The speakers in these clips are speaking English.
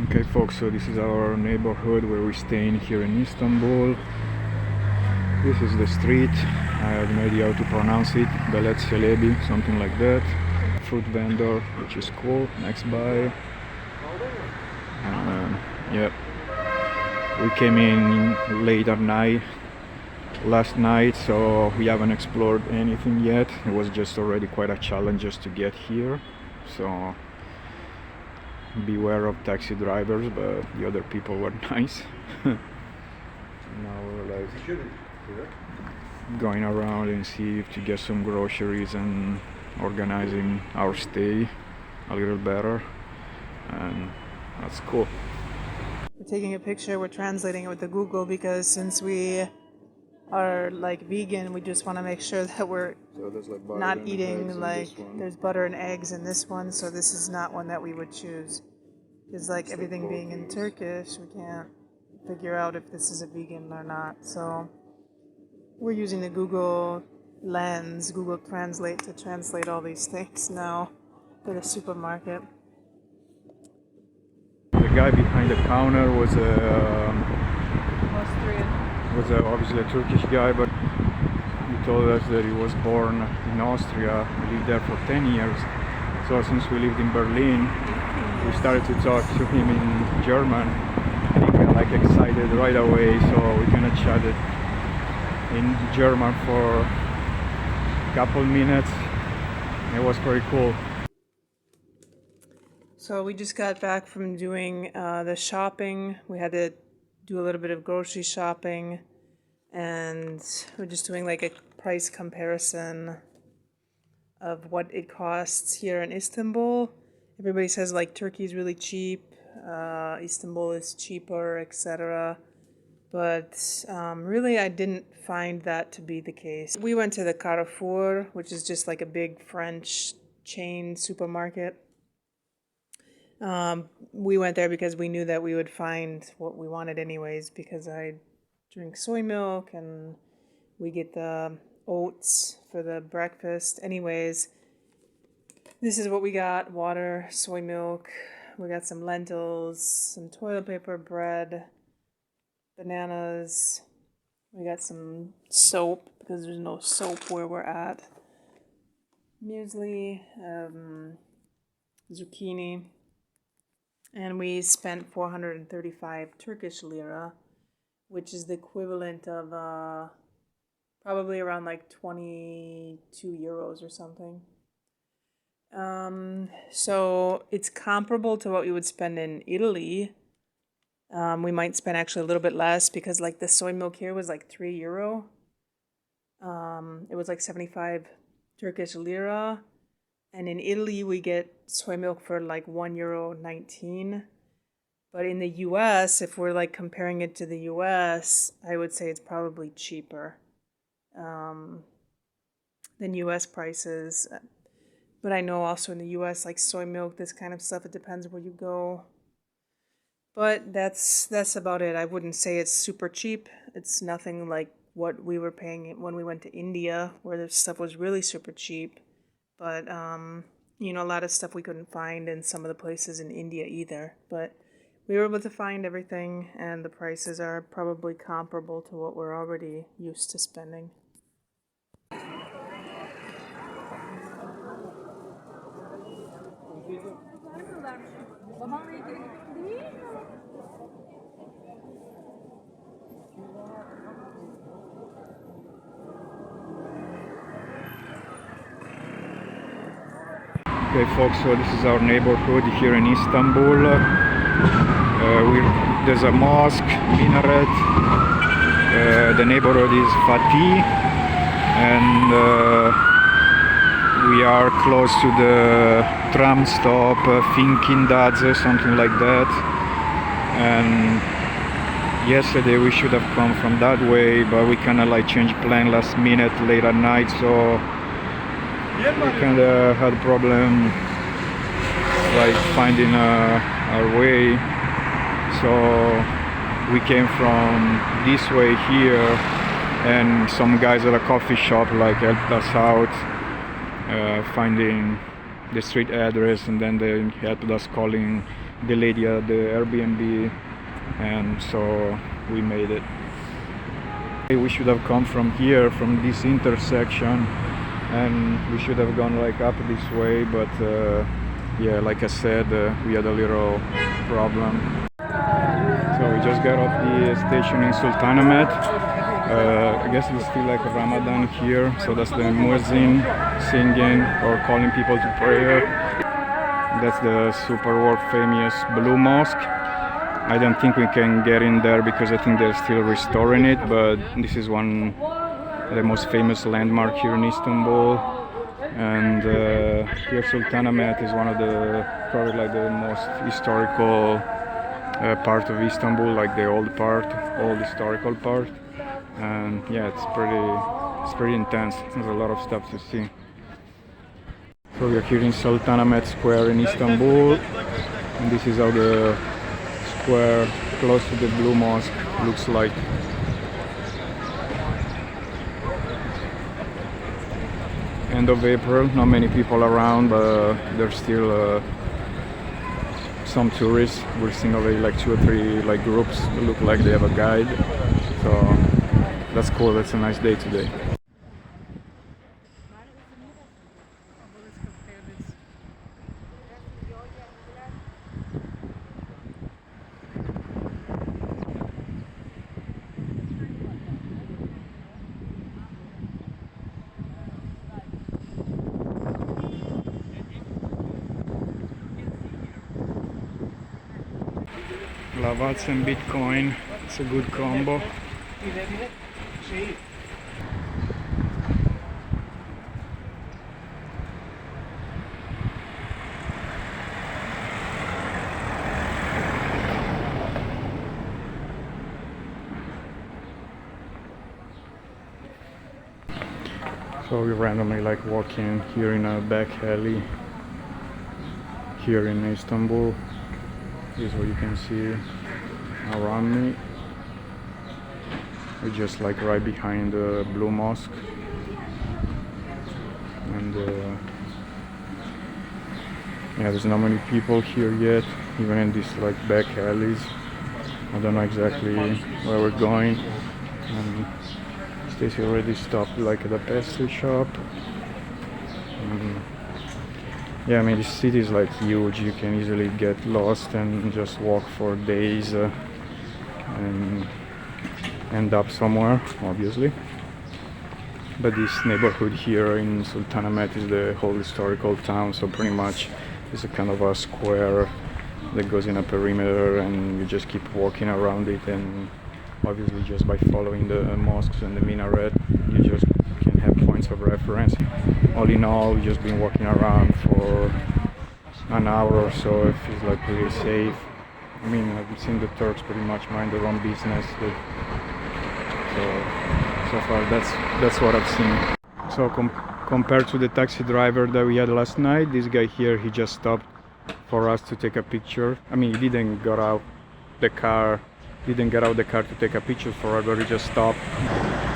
Okay folks, so this is our neighborhood where we're staying here in Istanbul. This is the street. I have no idea how to pronounce it. Belet Celebi, something like that. Fruit vendor, which is cool, next by. Yeah, we came in late at night last night, so we haven't explored anything yet. It was just already quite a challenge just to get here, so beware of taxi drivers, but the other people were nice. Now we're like going around and see if to get some groceries and organizing our stay a little better, and that's cool. We're taking a picture, we're translating it with the Google because since we are like vegan, we just want to make sure that we're not eating like there's butter and eggs in this one, so this is not one that we would choose. Because like everything being in Turkish, we can't figure out if this is a vegan or not. So we're using the Google Lens, Google Translate to translate all these things now for the supermarket. The guy behind the counter was obviously a Turkish guy, but he told us that he was born in Austria, lived there for 10 years. So since we lived in Berlin, we started to talk to him in German, and he got like excited right away, so we kind of chatted in German for a couple minutes. It was pretty cool. So we just got back from doing the shopping. We had to do a little bit of grocery shopping, and we're just doing like a price comparison of what it costs here in Istanbul. Everybody says like Turkey is really cheap, Istanbul is cheaper, etc. But really I didn't find that to be the case. We went to the Carrefour, which is just like a big French chain supermarket. We went there because we knew that we would find what we wanted anyways, because I drink soy milk and we get the oats for the breakfast. Anyways, this is what we got: water, soy milk, we got some lentils, some toilet paper, bread, bananas, we got some soap because there's no soap where we're at, muesli, zucchini, and we spent 435 Turkish lira, which is the equivalent of probably around like 22 euros or something. So it's comparable to what we would spend in Italy. We might spend actually a little bit less because like the soy milk here was like €3. It was like 75 Turkish lira. And in Italy, we get soy milk for like €1.19. But in the US, if we're like comparing it to the US, I would say it's probably cheaper than US prices. But I know also in the US, like soy milk, this kind of stuff, it depends where you go. But that's about it. I wouldn't say it's super cheap. It's nothing like what we were paying when we went to India, where the stuff was really super cheap. But, you know, a lot of stuff we couldn't find in some of the places in India either. But we were able to find everything, and the prices are probably comparable to what we're already used to spending. Okay folks, so this is our neighborhood here in Istanbul. There's a mosque, minaret. The neighborhood is Fatih, and we are close to the tram stop, Finkindadze, something like that. And yesterday we should have come from that way, but we kind of like changed plan last minute, late at night, so we kind of had a problem like finding our way. So we came from this way here, and some guys at a coffee shop like helped us out finding the street address, and then they helped us calling the lady at the Airbnb, and so we made it. We should have come from here, from this intersection, and we should have gone like up this way, but yeah, like I said, we had a little problem. So we just got off the station in Sultanahmet. I guess it's still like Ramadan here, so that's the muezzin singing or calling people to prayer. That's the super world famous Blue Mosque. I don't think we can get in there because I think they're still restoring it, but this is one the most famous landmark here in Istanbul. And here Sultanahmet is one of the probably like the most historical part of Istanbul, like the old historical part. And yeah, it's pretty intense. There's a lot of stuff to see. So we are here in Sultanahmet Square in Istanbul, and this is how the square close to the Blue Mosque looks like. End of April, not many people around, but there's still some tourists. We're seeing already like 2 or 3 like groups that look like they have a guide, so that's cool. That's a nice day today. Lavats and Bitcoin, it's a good combo. So we randomly like walking here in a back alley here in Istanbul. This is what you can see around me. We're just like right behind the Blue Mosque, and yeah, there's not many people here yet, even in these like back alleys. I don't know exactly where we're going. Stacy already stopped like at a pastry shop. Yeah, I mean, this city is like huge. You can easily get lost and just walk for days and end up somewhere, obviously. But this neighborhood here in Sultanahmet is the whole historical town, so pretty much it's a kind of a square that goes in a perimeter, and you just keep walking around it, and obviously just by following the mosques and the minaret, you just can have points of reference. All in all, we've just been walking around for an hour or so. It feels like pretty safe. I mean, I've seen the Turks pretty much mind their own business. So far, that's what I've seen. So compared to the taxi driver that we had last night, this guy here, he just stopped for us to take a picture. I mean, he didn't get out the car to take a picture for us, but he just stopped.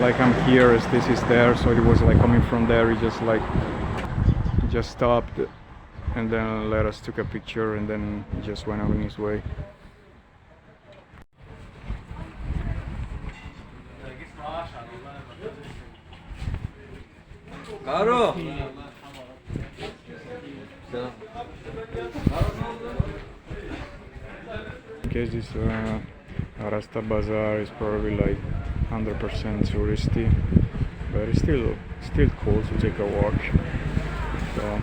Like I'm here, as this is there, so he was like coming from there. He just stopped and then let us take a picture, and then he just went on his way. Caro. In case this Arasta Bazaar is probably like 100% touristy, but it's still cool to take a walk. So,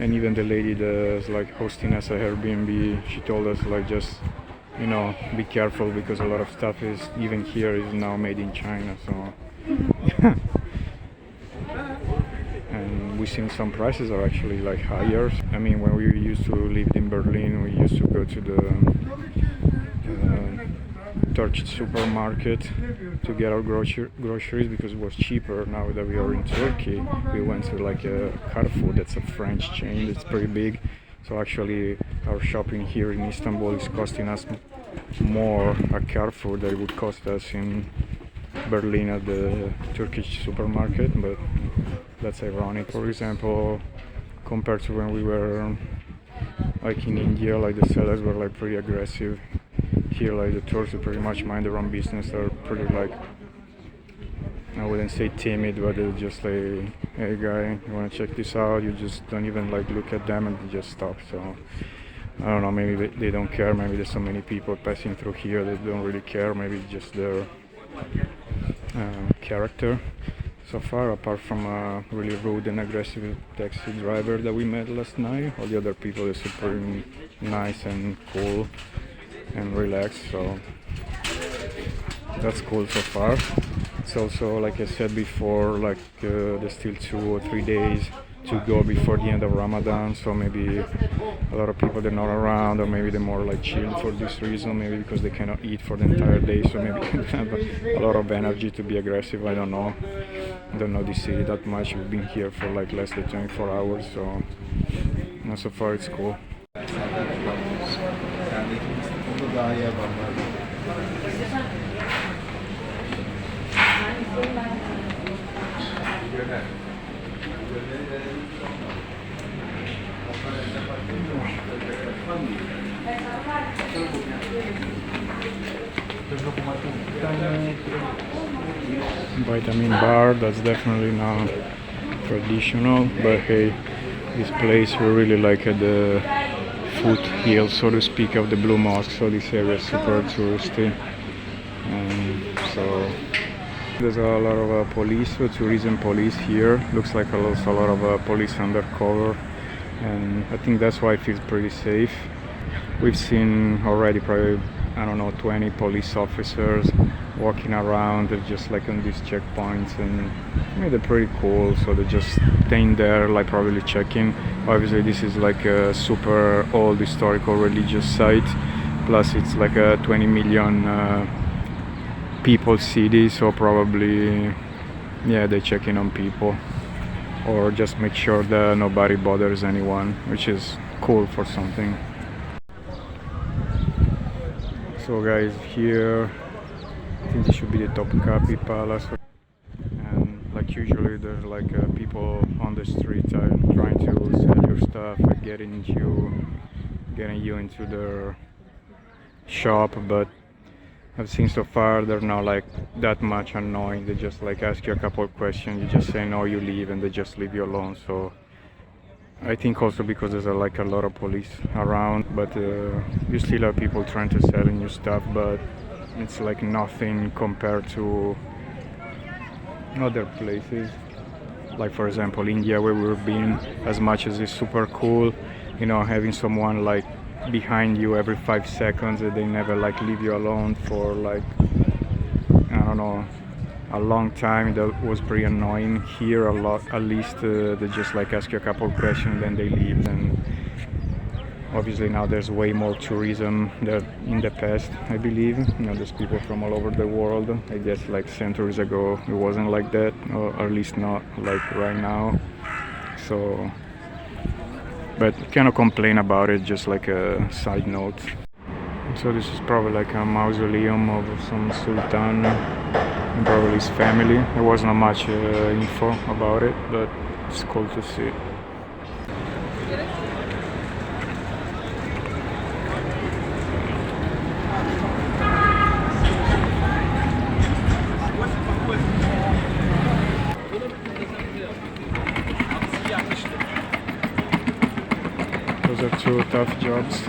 and even the lady that's like hosting us at Airbnb, she told us like just, you know, be careful because a lot of stuff is even here is now made in China. So and we seen some prices are actually like higher. I mean, when we used to live in Berlin, we used to go to the Turkish supermarket to get our groceries because it was cheaper. Now that we are in Turkey, we went to like a Carrefour, that's a French chain, it's pretty big. So actually our shopping here in Istanbul is costing us more at Carrefour than it would cost us in Berlin at the Turkish supermarket, but that's ironic. For example, compared to when we were like in India, like the sellers were like pretty aggressive. Here, like the tourists pretty much mind their own business. They're pretty like, I wouldn't say timid, but they're just like, hey guy, you wanna check this out? You just don't even like look at them and they just stop. So I don't know, maybe they don't care. Maybe there's so many people passing through here that don't really care. Maybe it's just their character. So far, apart from a really rude and aggressive taxi driver that we met last night, all the other people are super nice and cool and relaxed, so that's cool so far. It's also, like I said before, like there's still 2 or 3 days to go before the end of Ramadan, so maybe a lot of people they're not around, or maybe they're more like chill for this reason, maybe because they cannot eat for the entire day, so maybe they have a lot of energy to be aggressive. I don't know this city that much. We've been here for like less than 24 hours, so so far it's cool. Vitamin bar, that's definitely not traditional, but hey, this place we're really like at the foothill, so to speak, of the Blue Mosque, so this area is super touristy. So there's a lot of police, tourism police here. Looks like also a lot of police undercover, and I think that's why it feels pretty safe. We've seen already probably, I don't know, 20 police officers walking around. They're just like on these checkpoints, and I mean, they're pretty cool, so they're just staying there, like probably checking. Obviously this is like a super old historical religious site, plus it's like a 20 million people city, so probably they check in on people or just make sure that nobody bothers anyone, which is cool for something. So guys, here I think this should be the Topkapi Palace, and like usually there's like people on the street trying to sell your stuff, like getting you into their shop, but I've seen so far they're not like that much annoying. They just like ask you a couple of questions, you just say no, you leave, and they just leave you alone. So I think also because there's like a lot of police around, but you still have people trying to sell you stuff, but it's like nothing compared to other places. Like for example India, where we've been, as much as it's super cool, you know, having someone like behind you every 5 seconds, and they never like leave you alone for like, I don't know, a long time. That was pretty annoying. Here a lot, at least they just like ask you a couple of questions, then they leave. And obviously now there's way more tourism than in the past, I believe. You know, there's people from all over the world. I guess like centuries ago it wasn't like that, or at least not like right now. So, but cannot complain about it, just like a side note. So this is probably like a mausoleum of some sultan and probably his family. There was not much info about it, but it's cool to see. Those are 2 tough jobs.